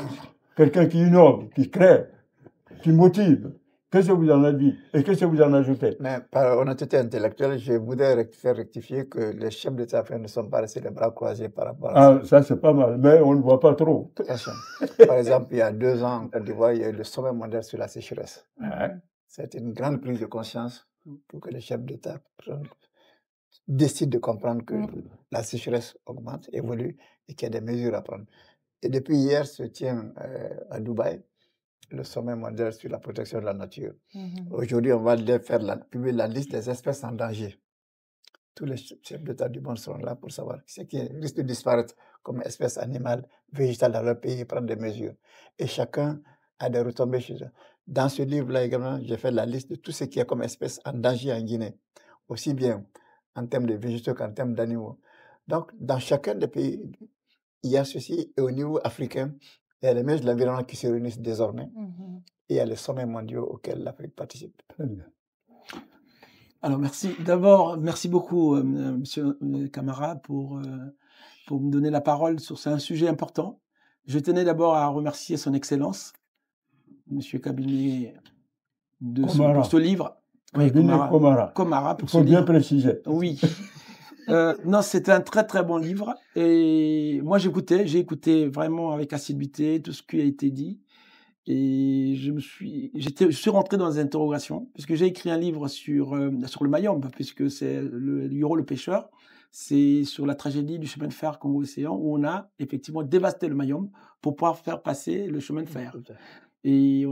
quelqu'un qui innove, qui crée, qui motive, qu'est-ce que vous en avez dit et qu'est-ce que vous en ajoutez? Mais par honnêteté intellectuelle, je voudrais faire rectifier que les chefs d'État africains ne sont pas restés les bras croisés par rapport à ça. Ça, c'est pas mal, mais on ne voit pas trop. Par exemple, il y a 2 ans, en Côte d'Ivoire, il y a eu le sommet mondial sur la sécheresse. C'était une grande prise de conscience pour que les chefs d'État décident de comprendre que la sécheresse augmente, évolue et qu'il y a des mesures à prendre. Et depuis hier se tient à Dubaï le sommet mondial sur la protection de la nature. Aujourd'hui, on va publier la liste des espèces en danger. Tous les chefs d'État du monde seront là pour savoir ce qui risque de disparaître comme espèce animale, végétale dans leur pays et prendre des mesures. Et chacun a des retombées chez eux. Dans ce livre-là également, j'ai fait la liste de tout ce qui est comme espèce en danger en Guinée, aussi bien en termes de végétaux qu'en termes d'animaux. Donc, dans chacun des pays, il y a ceci, et au niveau africain, il y a les ministres de l'environnement qui se réunissent désormais. Et il y a les sommets mondiaux auxquels l'Afrique participe. Très bien. Alors, merci. D'abord, merci beaucoup, Monsieur Camara, pour me donner la parole sur un sujet important. Je tenais d'abord à remercier Son Excellence, Monsieur Kabiné, pour ce livre. Oui, Komara. Komara, pour il faut bien préciser. Oui. Non, c'était un très très bon livre. Et moi, j'ai écouté vraiment avec assiduité tout ce qui a été dit. Et je suis rentré dans des interrogations, puisque j'ai écrit un livre sur le Mayombe, puisque c'est le Yoro le pêcheur. C'est sur la tragédie du chemin de fer Congo-Océan, où on a effectivement dévasté le Mayombe pour pouvoir faire passer le chemin de fer. Et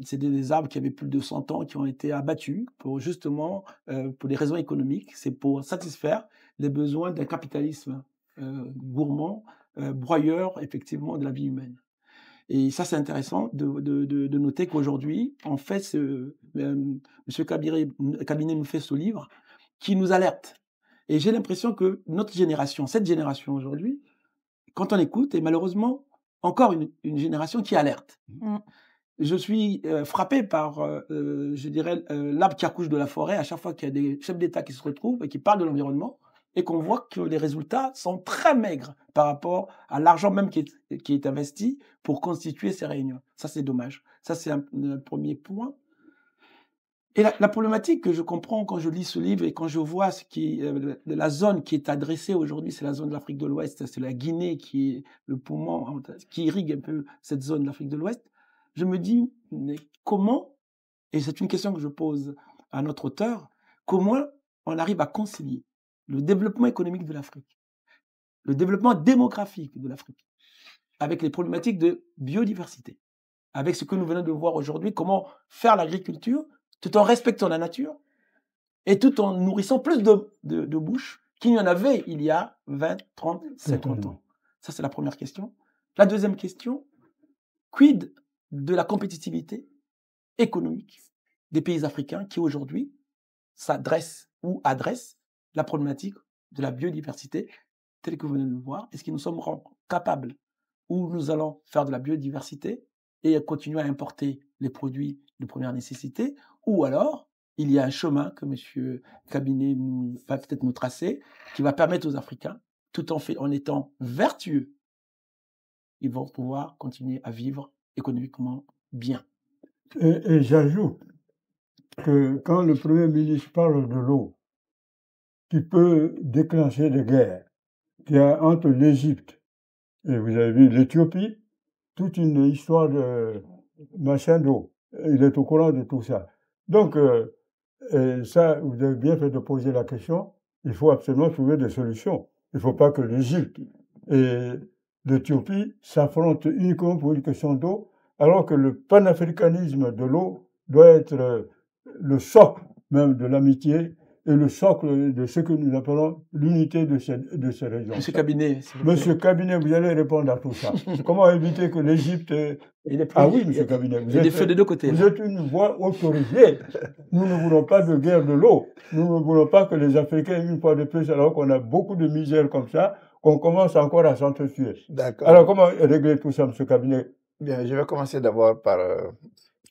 c'était des arbres qui avaient plus de 100 ans qui ont été abattus pour justement, pour des raisons économiques. C'est pour satisfaire les besoins d'un capitalisme gourmand, broyeur, effectivement, de la vie humaine. Et ça, c'est intéressant de noter qu'aujourd'hui, en fait, M. Kabinet nous fait ce livre qui nous alerte. Et j'ai l'impression que notre génération, cette génération aujourd'hui, quand on écoute, est malheureusement encore une génération qui alerte. Mm. Je suis frappé par, je dirais, l'arbre qui accouche de la forêt à chaque fois qu'il y a des chefs d'État qui se retrouvent et qui parlent de l'environnement et qu'on voit que les résultats sont très maigres par rapport à l'argent même qui est investi pour constituer ces réunions. Ça, c'est dommage. Ça, c'est un premier point. Et la problématique que je comprends quand je lis ce livre et quand je vois la zone qui est adressée aujourd'hui, c'est la zone de l'Afrique de l'Ouest, c'est la Guinée qui est le poumon, qui irrigue un peu cette zone de l'Afrique de l'Ouest. Je me dis, mais comment, et c'est une question que je pose à notre auteur, comment on arrive à concilier le développement économique de l'Afrique, le développement démographique de l'Afrique, avec les problématiques de biodiversité, avec ce que nous venons de voir aujourd'hui, comment faire l'agriculture tout en respectant la nature et tout en nourrissant plus de bouches qu'il y en avait il y a 20, 30, 50 ans. Ça, c'est la première question. La deuxième question, quid de la compétitivité économique des pays africains qui aujourd'hui s'adressent ou adressent la problématique de la biodiversité telle que vous venez de le voir. Est-ce que nous sommes capables ou nous allons faire de la biodiversité et continuer à importer les produits de première nécessité, ou alors il y a un chemin que M. Kabinet va peut-être nous tracer qui va permettre aux Africains, tout en étant vertueux, ils vont pouvoir continuer à vivre économiquement bien. Et j'ajoute que quand le Premier ministre parle de l'eau, qui peut déclencher des guerres, qu'il y a entre l'Égypte et vous avez vu l'Éthiopie, toute une histoire de machin d'eau. Il est au courant de tout ça. Donc, ça, vous avez bien fait de poser la question. Il faut absolument trouver des solutions. Il ne faut pas que l'Égypte et l'Éthiopie s'affrontent uniquement pour une question d'eau, alors que le panafricanisme de l'eau doit être le socle même de l'amitié et le socle de ce que nous appelons l'unité de ces régions. Monsieur Kabinet, Monsieur Kabinet, vous allez répondre à tout ça. Comment éviter que l'Égypte... Ah oui, Monsieur Kabinet, il y a des feux des deux côtés. Vous êtes une voix autorisée. Nous ne voulons pas de guerre de l'eau. Nous ne voulons pas que les Africains, une fois de plus, alors qu'on a beaucoup de misère comme ça, qu'on commence encore à s'entretuer. D'accord. Alors, comment régler tout ça, Monsieur Kabinet? Bien, je vais commencer d'abord par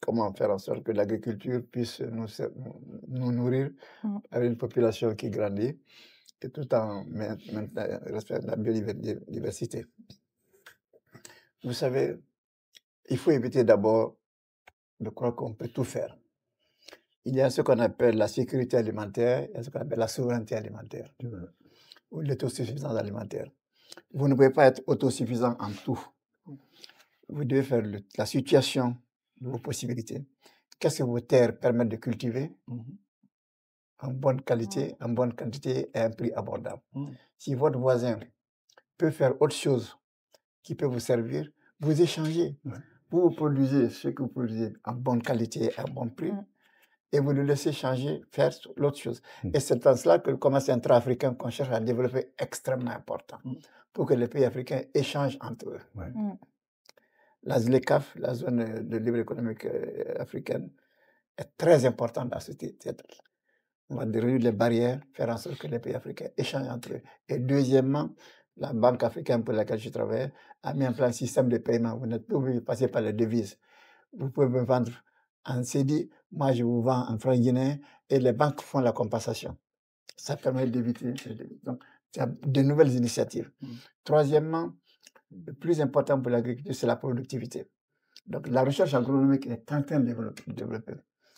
comment faire en sorte que l'agriculture puisse nous nourrir avec une population qui grandit, et tout en respectant la biodiversité. Vous savez, il faut éviter d'abord de croire qu'on peut tout faire. Il y a ce qu'on appelle la sécurité alimentaire, il y a ce qu'on appelle la souveraineté alimentaire, ou l'autosuffisance alimentaire. Vous ne pouvez pas être autosuffisant en tout. Vous devez faire la situation de vos possibilités. Qu'est-ce que vos terres permettent de cultiver en bonne qualité, en bonne quantité et à un prix abordable. Si votre voisin peut faire autre chose qui peut vous servir, vous échangez. Vous produisez ce que vous produisez en bonne qualité et à bon prix et vous le laissez changer, faire l'autre chose. Et c'est dans cela que le commerce intra-africain qu'on cherche à développer est extrêmement important pour que les pays africains échangent entre eux. La ZLECAf, la zone de libre économique africaine, est très importante dans ce titre. On va réduire les barrières, faire en sorte que les pays africains échangent entre eux. Et deuxièmement, la Banque africaine pour laquelle je travaille a mis en place un système de paiement. Vous n'êtes pas obligé de passer par les devises. Vous pouvez me vendre en CEDI, moi je vous vends en francs guinéens et les banques font la compensation. Ça permet d'éviter. Donc, il y a de nouvelles initiatives. Troisièmement, le plus important pour l'agriculture, c'est la productivité. Donc, la recherche agronomique est en train de développer.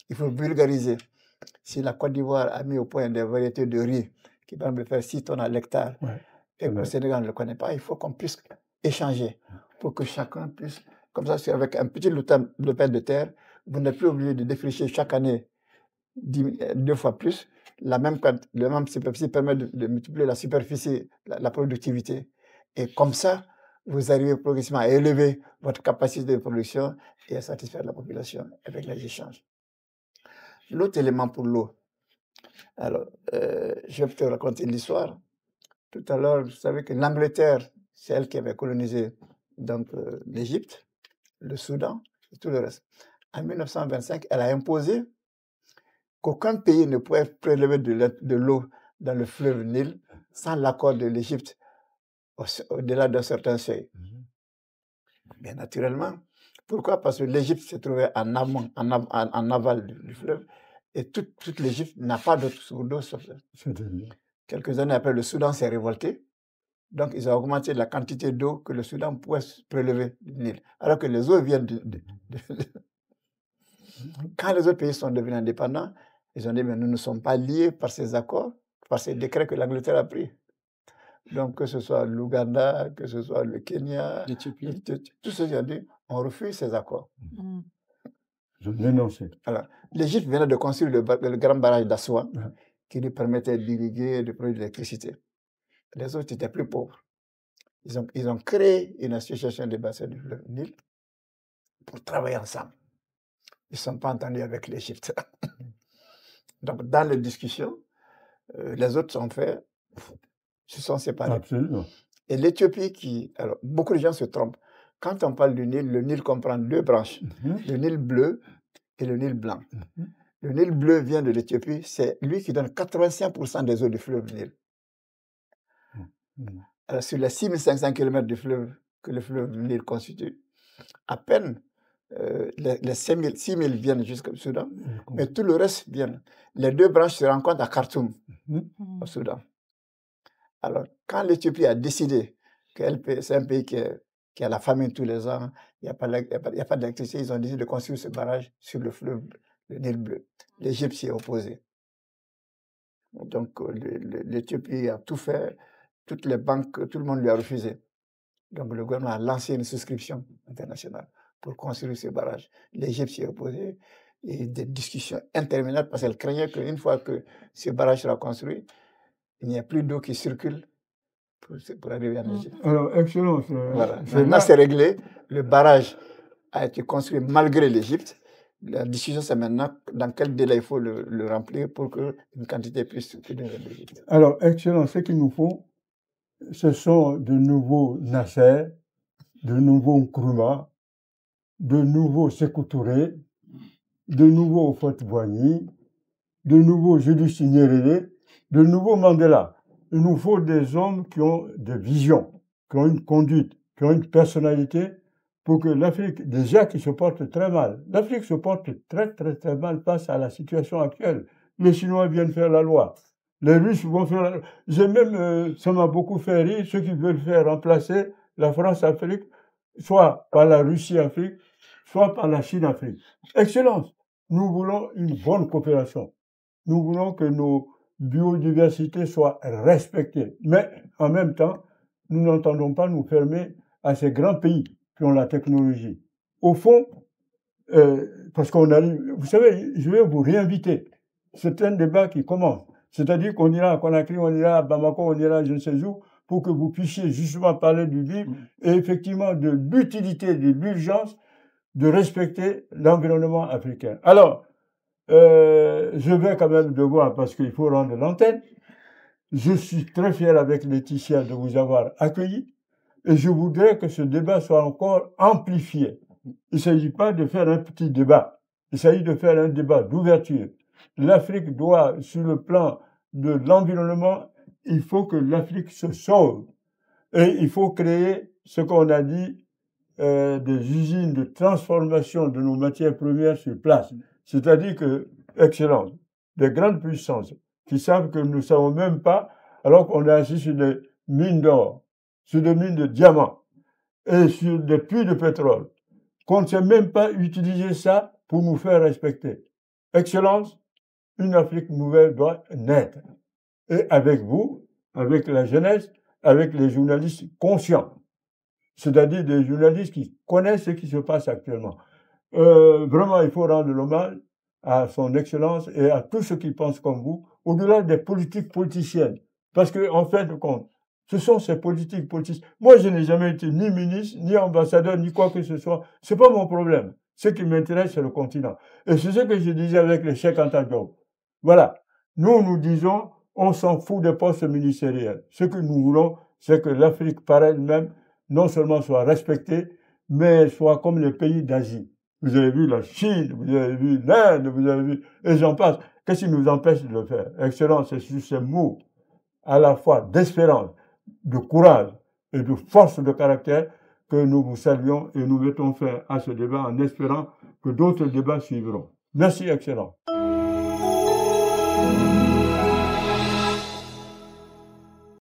Il faut vulgariser. Si la Côte d'Ivoire a mis au point des variétés de riz qui permet de faire 6 tonnes à l'hectare, et qu'au Sénégal on ne le connaît pas, il faut qu'on puisse échanger pour que chacun puisse, comme ça, c'est avec un petit lopin de terre, vous n'êtes plus obligé de défricher chaque année 2 fois plus. La même superficie permet de multiplier la superficie, la productivité. Et comme ça, vous arrivez progressivement à élever votre capacité de production et à satisfaire la population avec les échanges. L'autre élément pour l'eau. Alors, je vais te raconter l'histoire. Tout à l'heure, vous savez que l'Angleterre, c'est elle qui avait colonisé donc l'Égypte, le Soudan et tout le reste. En 1925, elle a imposé qu'aucun pays ne pouvait prélever de l'eau dans le fleuve Nil sans l'accord de l'Égypte au-delà d'un certain seuil. Bien naturellement. Pourquoi? Parce que l'Égypte se trouvait en amont, en aval du fleuve, et toute l'Égypte n'a pas d'autre source d'eau. Quelques années après, le Soudan s'est révolté. Donc, ils ont augmenté la quantité d'eau que le Soudan pouvait prélever du Nil. Alors que les eaux viennent Quand les autres pays sont devenus indépendants, ils ont dit, mais nous ne sommes pas liés par ces accords, par ces décrets que l'Angleterre a pris. Donc, que ce soit l'Ouganda, que ce soit le Kenya, tous ceux qui ont dit, on refuse ces accords. Je dénonçais. Alors, l'Égypte venait de construire le grand barrage d'Aswan, qui lui permettait d'irriguer et de produire de l'électricité. Les autres étaient plus pauvres. Ils ont créé une association des bassins du fleuve Nil pour travailler ensemble. Ils ne sont pas entendus avec l'Égypte. Donc, dans les discussions, les autres se sont séparés. Absolument. Et l'Éthiopie alors, beaucoup de gens se trompent. Quand on parle du Nil, le Nil comprend 2 branches, le Nil bleu et le Nil blanc. Le Nil bleu vient de l'Éthiopie, c'est lui qui donne 85% des eaux du fleuve Nil. Alors, sur les 6500 km du fleuve que le fleuve Nil constitue, à peine les 6000 viennent jusqu'au Soudan, mais tout le reste vient. Les 2 branches se rencontrent à Khartoum, au Soudan. Alors, quand l'Éthiopie a décidé que c'est un pays qui a la famine tous les ans, il n'y a pas d'électricité, ils ont décidé de construire ce barrage sur le fleuve, le Nil bleu. L'Égypte s'y est opposée. Donc, l'Éthiopie a tout fait, toutes les banques, tout le monde lui a refusé. Donc, le gouvernement a lancé une souscription internationale pour construire ce barrage. L'Égypte s'y est opposée, et des discussions interminables parce qu'elle craignait qu'une fois que ce barrage sera construit, il n'y a plus d'eau qui circule pour arriver en Égypte. Alors, Excellence. Voilà. Maintenant, c'est réglé. Le barrage a été construit malgré l'Égypte. La discussion, c'est maintenant dans quel délai il faut le remplir pour qu'une quantité puisse circuler vers l'Égypte. Alors, Excellence, ce qu'il nous faut, ce sont de nouveaux Nasser, de nouveaux Nkrumah, de nouveaux Sékou Touré, de nouveaux Houphouët-Boigny, de nouveaux Julius Nyerere, de nouveaux Mandela. Il nous faut des hommes qui ont des visions, qui ont une conduite, qui ont une personnalité, pour que l'Afrique, déjà qui se porte très mal, l'Afrique se porte très, très, très mal face à la situation actuelle. Les Chinois viennent faire la loi. Les Russes vont faire la loi. J'ai même, ça m'a beaucoup fait rire, ceux qui veulent faire remplacer la France-Afrique, soit par la Russie-Afrique, soit par la Chine-Afrique. Excellence. Nous voulons une bonne coopération. Nous voulons que nos biodiversités soient respectées. Mais en même temps, nous n'entendons pas nous fermer à ces grands pays qui ont la technologie. Au fond, parce qu'on a, vous savez, je vais vous réinviter. C'est un débat qui commence. C'est-à-dire qu'on ira à Conakry, on ira à Bamako, on ira je ne sais où, pour que vous puissiez justement parler du livre et effectivement de l'utilité, de l'urgence de respecter l'environnement africain. Alors, je vais quand même devoir, parce qu'il faut rendre l'antenne, je suis très fier avec Laetitia de vous avoir accueilli et je voudrais que ce débat soit encore amplifié. Il ne s'agit pas de faire un petit débat, il s'agit de faire un débat d'ouverture. L'Afrique doit, sur le plan de l'environnement, il faut que l'Afrique se sauve et il faut créer ce qu'on a dit, des usines de transformation de nos matières premières sur place. C'est-à-dire que, Excellence, des grandes puissances qui savent que nous ne savons même pas, alors qu'on est assis sur des mines d'or, sur des mines de diamants et sur des puits de pétrole, qu'on ne sait même pas utiliser ça pour nous faire respecter. Excellence, une Afrique nouvelle doit naître. et avec vous, avec la jeunesse, avec les journalistes conscients, c'est-à-dire des journalistes qui connaissent ce qui se passe actuellement. Vraiment, il faut rendre l'hommage à son excellence et à tous ceux qui pensent comme vous, au-delà des politiques politiciennes. Parce que, en fin de compte, ce sont ces politiques politiciennes. Moi, je n'ai jamais été ni ministre, ni ambassadeur, ni quoi que ce soit. C'est pas mon problème. Ce qui m'intéresse, c'est le continent. Et c'est ce que je disais avec le Cheikh Anta Diop. Voilà. Nous disons, on s'en fout des postes ministériels. Ce que nous voulons, c'est que l'Afrique par elle-même, non seulement soit respectée, mais soit comme les pays d'Asie. Vous avez vu la Chine, vous avez vu l'Inde, vous avez vu, et j'en passe. Qu'est-ce qui nous empêche de le faire? Excellence, c'est sur ces mots, à la fois d'espérance, de courage et de force de caractère, que nous vous saluons et nous mettons fin à ce débat en espérant que d'autres débats suivront. Merci, Excellence.